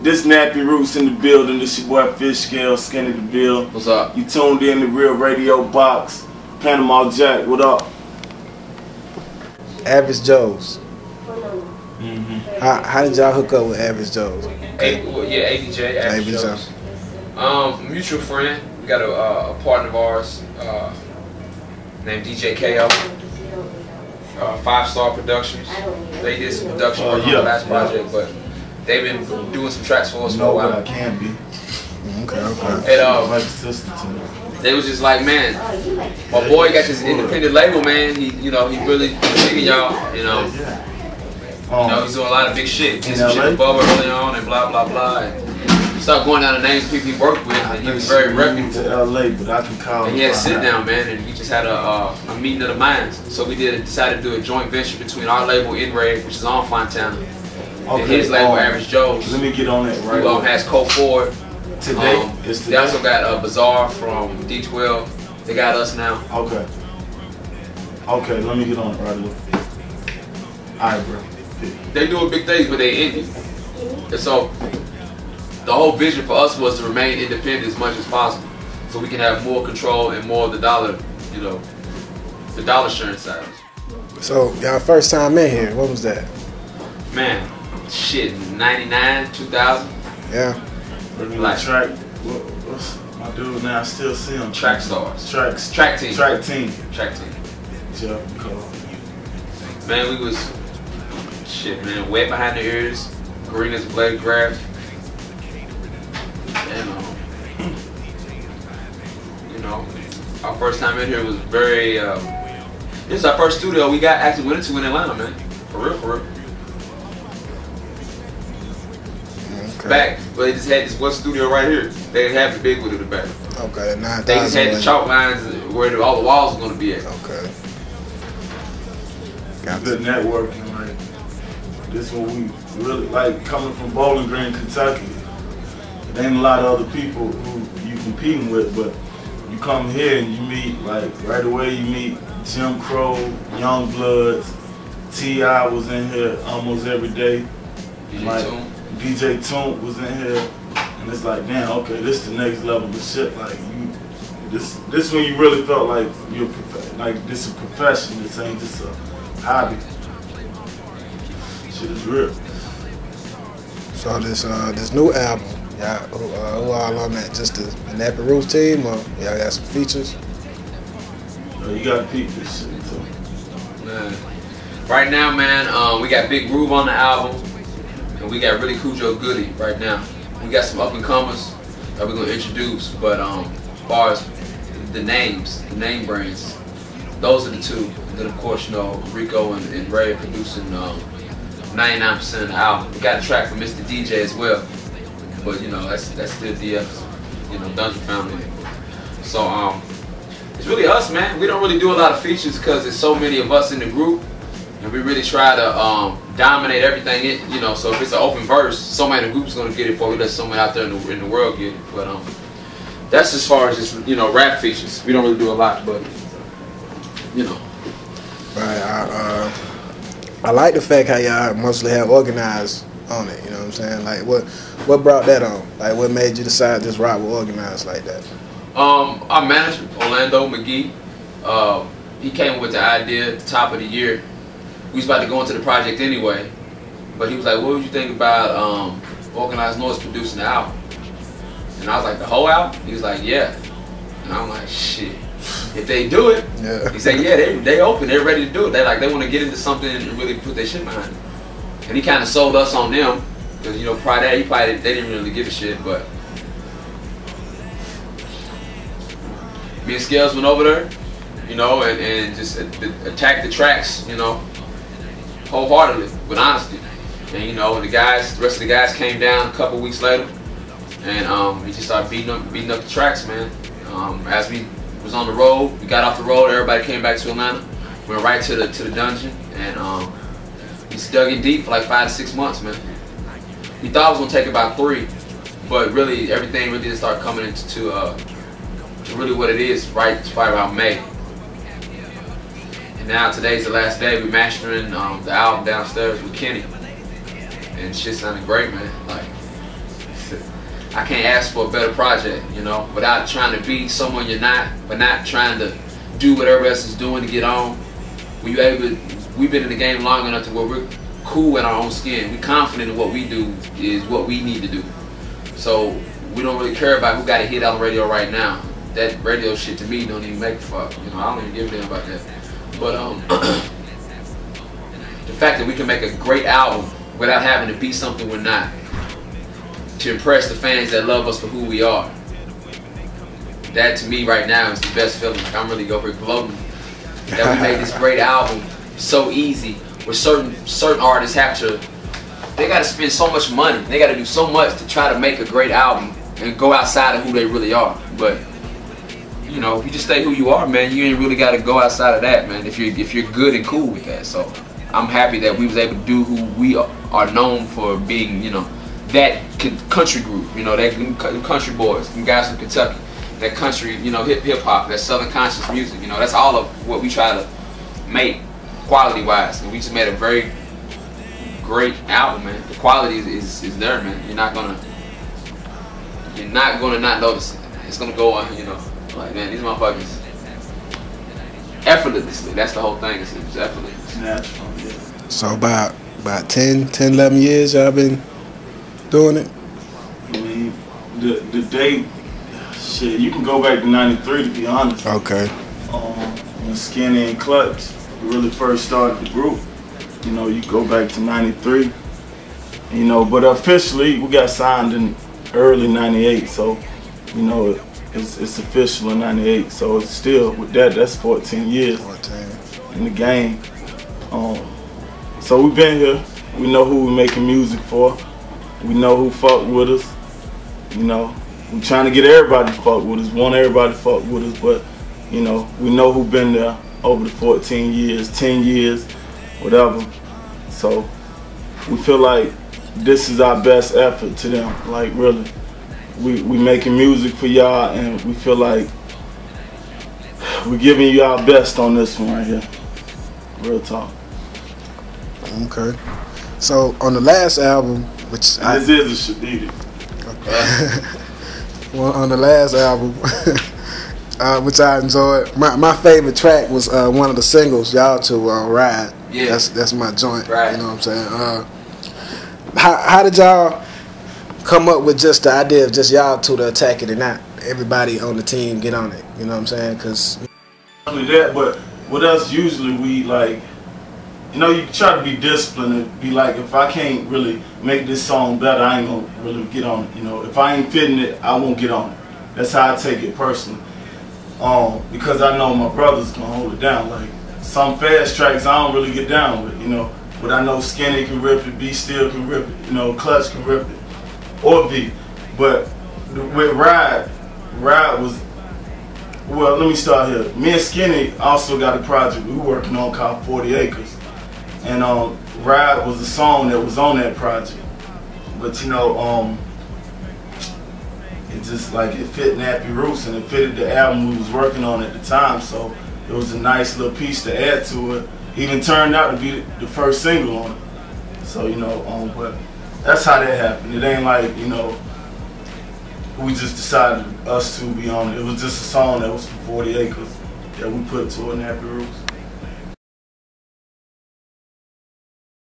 This Nappy Roots in the building. This your boy Fish Scale, Skinny the Bill. What's up? You tuned in to Real Radio Box. Panama Jack, what up? Average Joe's. Mm-hmm. How did y'all hook up with Average Joe's? ABJ, Average Joe's. Mutual friend. We got a partner of ours named DJ KO. 5 Star Productions. They did some production work on the last project, but they've been doing some tracks for us for a while. I can be. Okay. And they was just like, man, my boy got this independent label, man. He really digging y'all. You know, he's doing a lot of big shit. Did some shit with Bubba early on and blah blah blah. And he started going down the names of people he worked with, and he was very reputable. To LA, but I can call. And he had a sit down, man, and we just had a meeting of the minds. So we decided to do a joint venture between our label In Red, which is on Fontana, and his label Average Joe's. Let me get on that right. Who has Colt Ford. Today, they also got Bazaar from D12. They got us now. Okay. Okay, let me get on it right away. Alright, bro. They doing big things, but they indie. And so the whole vision for us was to remain independent as much as possible, so we can have more control and more of the dollar, the dollar sharing side. So y'all first time in here, what was that? Man, shit, 99, 2000. Yeah. Like track, what's my dude now? I still see him. Track stars. Track team. Yeah. Man, we was man, wet behind the ears, green as a blade of grass, and our first time in here was very. This is our first studio we actually went into in Atlanta, man. For real. Back, but they just had this one studio right here. They didn't have the big one in the back. Okay, 9,000. They just had the chalk lines where all the walls were going to be at. Okay. Good networking, right? This is what we really like. Coming from Bowling Green, Kentucky, there ain't a lot of other people who you competing with, but you come here and you meet, like, right away you meet Jim Crow, Young Bloods, T.I. was in here almost every day. DJ Toon was in here, and it's like, damn, okay, this is the next level of shit. Like, this when you really felt like you're like this is a profession. This ain't just a hobby. Shit is real. So this new album, y'all, who all on that? Just the Nappy Roots team, or y'all got some features? You gotta peep this shit too. Man. Right now, man, we got Big Groove on the album. And we got Really Cujo Goody right now. We got some up and comers that we're gonna introduce, but as far as the name brands, those are the two. And then of course, Rico and Ray producing 99% of the album. We got a track from Mr. DJ as well, but that's still DF, Dungeon Family. So it's really us, man. We don't really do a lot of features because there's so many of us in the group. And we really try to dominate everything, so if it's an open verse, somebody in the group's gonna get it before we let someone out there in the world get it. But that's as far as just rap features. We don't really do a lot, but Right. I like the fact how y'all mostly have organized on it. You know what I'm saying? Like what brought that on? Like what made you decide to just rock with organized like that? Our manager Orlando McGee, he came with the idea at the top of the year. We was about to go into the project anyway, but he was like, what would you think about Organized Noise producing the album? And I was like, the whole album? He was like, yeah. And I'm like, shit, if they do it, he said, yeah, they open, they're ready to do it. They want to get into something and really put their shit behind it. And he kind of sold us on them, because prior to that, they didn't really give a shit, but me and Scales went over there, and just attacked the tracks, wholeheartedly, with honesty. And the rest of the guys came down a couple weeks later, and we just started beating up the tracks, man. As we was on the road, we got off the road, everybody came back to Atlanta, went right to the dungeon, and we just dug in deep for like 5 to 6 months, man. We thought it was gonna take about 3, but really everything really did start coming into really what it is right around May. And now today's the last day. We're mastering the album downstairs with Kenny, and shit sounded great, man. Like I can't ask for a better project, you know, without trying to be someone you're not, but not trying to do what everybody else is doing to get on. We've been in the game long enough to where we're cool in our own skin. We're confident in what we do is what we need to do. So we don't really care about who got a hit on the radio right now. That radio shit to me don't even make a fuck. You know, I don't even give a damn about that. But the fact that we can make a great album without having to be something we're not, to impress the fans that love us for who we are. That to me right now is the best feeling. Like, I'm really over here gloating that we made this great album so easy. Where certain artists have to, they got to spend so much money. They got to do so much to try to make a great album and go outside of who they really are. But you know, if you just stay who you are, man, you ain't really got to go outside of that, man. If you're good and cool with that. So I'm happy that we was able to do who we are known for being, you know, that country group, you know, that country boys, them guys from Kentucky, that country, you know, hip hop, that Southern conscious music, you know, that's all of what we try to make quality wise, and we just made a very great album, man. The quality is there, man. You're not gonna not notice it. It's gonna go on, you know, like, man, these motherfuckers effortlessly. That's the whole thing. It's effortless. Natural, yeah. So about 10, 11 years y'all been doing it? I mean, the date, shit, you can go back to '93 to be honest. Okay. When Skinny and Clutch really first started the group, you know, you go back to '93, you know, but officially we got signed in early '98, so, you know, it's official in '98, so it's still, with that's 14 years 14 in the game. So we've been here, we know who we're making music for, we know who fuck with us, you know, we trying to get everybody to fuck with us, want everybody to fuck with us, but, you know, we know who been there over the 14 years, 10 years, whatever. So we feel like this is our best effort to them. Like, really, we making music for y'all, and we feel like we're giving you our best on this one right here. Real talk. Okay. So on the last album, which this is a Shadidi. Well, on the last album, which I enjoyed, my favorite track was one of the singles, y'all to Ride. Yeah. That's my joint. Right. You know what I'm saying? How did y'all come up with just the idea of just y'all two to attack it and not everybody on the team get on it? You know what I'm saying? Cause only that, but with us usually we like, you know, you try to be disciplined and be like, if I can't really make this song better, I ain't gonna really get on it. You know, if I ain't fitting it, I won't get on it. That's how I take it personally. Because I know my brother's gonna hold it down. Like some fast tracks I don't really get down with, you know. But I know Skinny can rip it, B Still can rip it, you know, Clutch can rip it, or B. But with Ride was, well, let me start here. Me and Skinny also got a project we were working on called 40 Acres. And Ride was a song that was on that project. But you know, it just like it fit Nappy Roots and it fitted the album we was working on at the time. So it was a nice little piece to add to it. Even turned out to be the first single on it. So, you know, but that's how that happened. It ain't like, you know, we just decided us to be on it. It was just a song that was for 40 Acres that we put to a Nappy Roots.